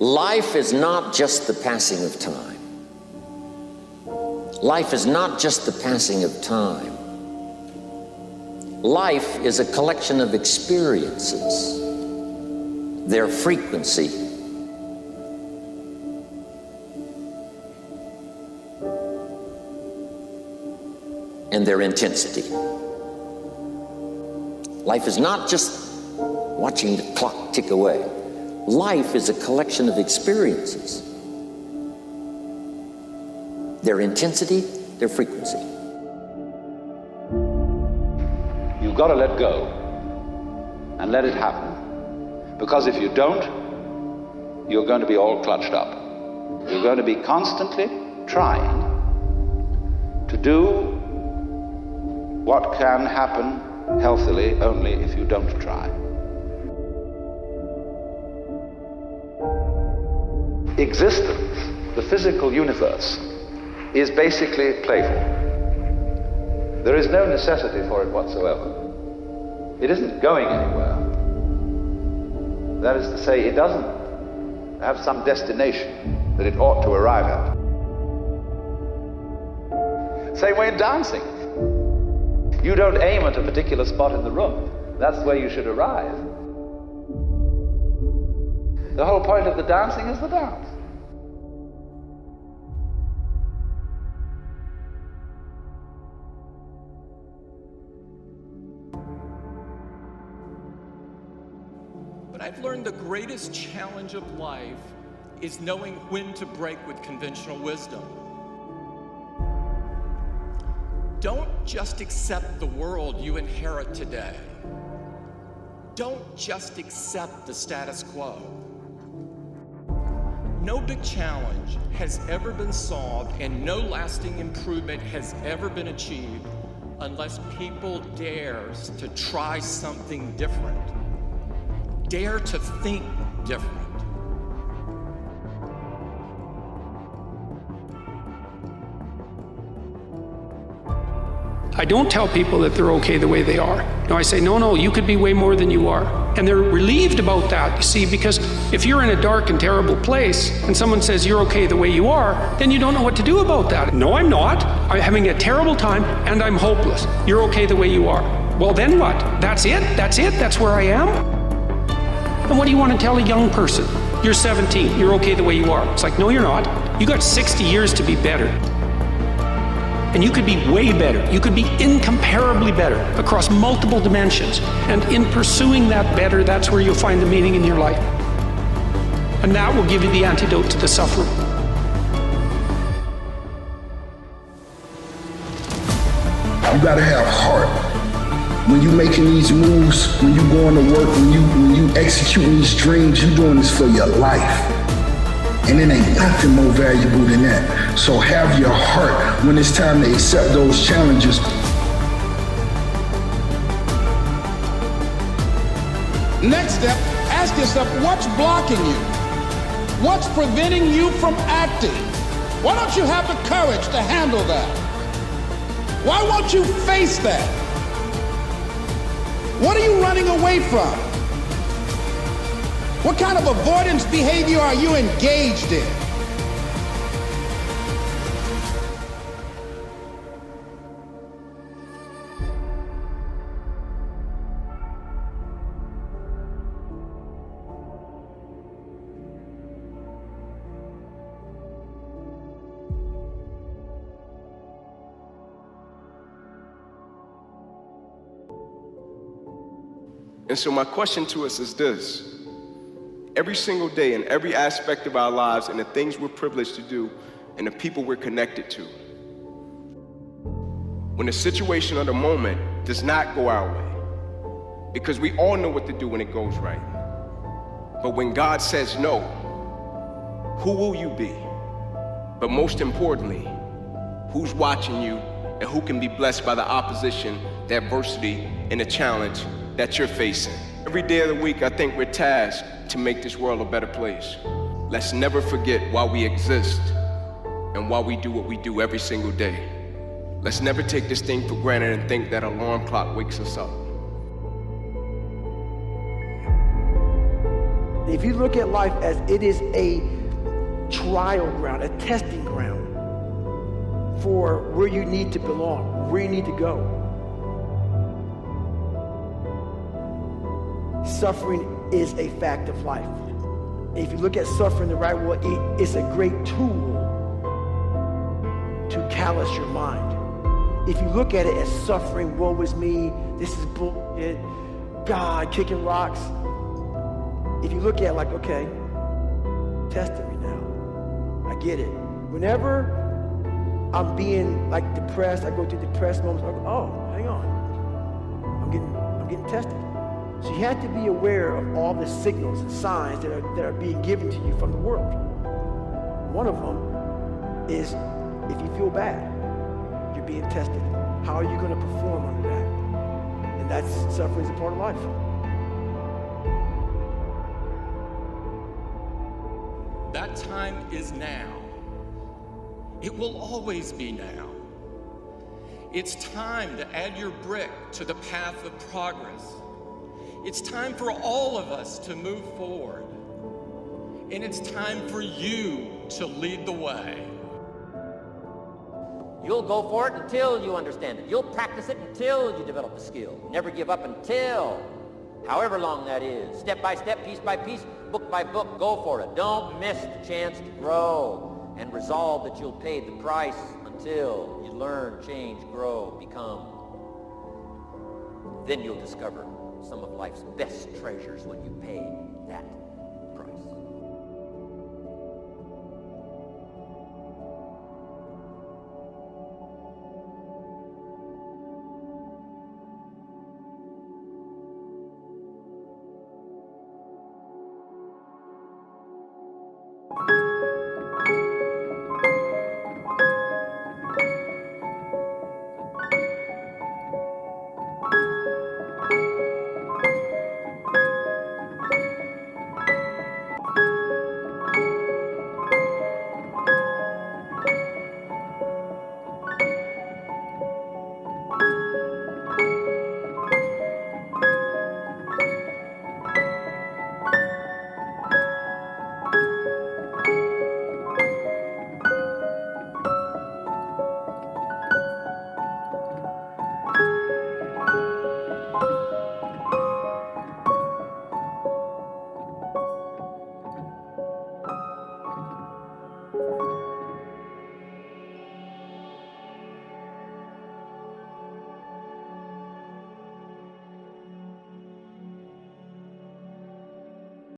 Life is not just the passing of time. Life is not just the passing of time. Life is a collection of experiences, their frequency, and their intensity. Life is not just watching the clock tick away. Life is a collection of experiences, their intensity, their frequency. You've got to let go and let it happen. Because if you don't, you're going to be all clutched up. You're going to be constantly trying to do what can happen healthily only if you don't try. Existence, the physical universe, is basically playful. There is no necessity for it whatsoever. It isn't going anywhere. That is to say, it doesn't have some destination that it ought to arrive at. Same way in dancing. You don't aim at a particular spot in the room. That's where you should arrive. The whole point of the dancing is the dance. But I've learned the greatest challenge of life is knowing when to break with conventional wisdom. Don't just accept the world you inherit today. Don't just accept the status quo. No big challenge has ever been solved and no lasting improvement has ever been achieved unless people dares to try something different. Dare to think different. I don't tell people that they're okay the way they are. No, I say, no, you could be way more than you are. And they're relieved about that, you see, because if you're in a dark and terrible place and someone says you're okay the way you are, then you don't know what to do about that. No, I'm not. I'm having a terrible time and I'm hopeless. You're okay the way you are. Well, then what? That's it? That's where I am? And what do you want to tell a young person? You're 17, you're okay the way you are. It's like, no, you're not. You got 60 years to be better. And you could be way better. You could be incomparably better across multiple dimensions. And in pursuing that better, that's where you'll find the meaning in your life. And that will give you the antidote to the suffering. You gotta have heart. When you're making these moves, when you're going to work, when you executing these dreams, you're doing this for your life. And it ain't nothing more valuable than that. So have your heart when it's time to accept those challenges. Next step, ask yourself, what's blocking you? What's preventing you from acting? Why don't you have the courage to handle that? Why won't you face that? What are you running away from? What kind of avoidance behavior are you engaged in? And so my question to us is this. Every single day in every aspect of our lives and the things we're privileged to do and the people we're connected to, when the situation or the moment does not go our way, because we all know what to do when it goes right. But when God says no, who will you be? But most importantly, who's watching you and who can be blessed by the opposition, the adversity, and the challenge that you're facing? Every day of the week, I think we're tasked to make this world a better place. Let's never forget why we exist and why we do what we do every single day. Let's never take this thing for granted and think that alarm clock wakes us up. If you look at life as it is a trial ground, a testing ground for where you need to belong, where you need to go. Suffering is a fact of life. If you look at suffering the right way, it's a great tool to callous your mind. If you look at it as suffering, woe is me, this is bullshit, God kicking rocks. If you look at it like, okay, testing me now. I get it. Whenever I'm being like depressed, I go through depressed moments, I go, oh, hang on. I'm getting tested. So you have to be aware of all the signals and signs that are being given to you from the world. One of them is if you feel bad, you're being tested. How are you going to perform under that? And that's suffering is a part of life. That time is now. It will always be now. It's time to add your brick to the path of progress. It's time for all of us to move forward. And it's time for you to lead the way. You'll go for it until you understand it. You'll practice it until you develop the skill. Never give up until, however long that is. Step by step, piece by piece, book by book, go for it. Don't miss the chance to grow. And resolve that you'll pay the price until you learn, change, grow, become. Then you'll discover some of life's best treasures when you pay that price.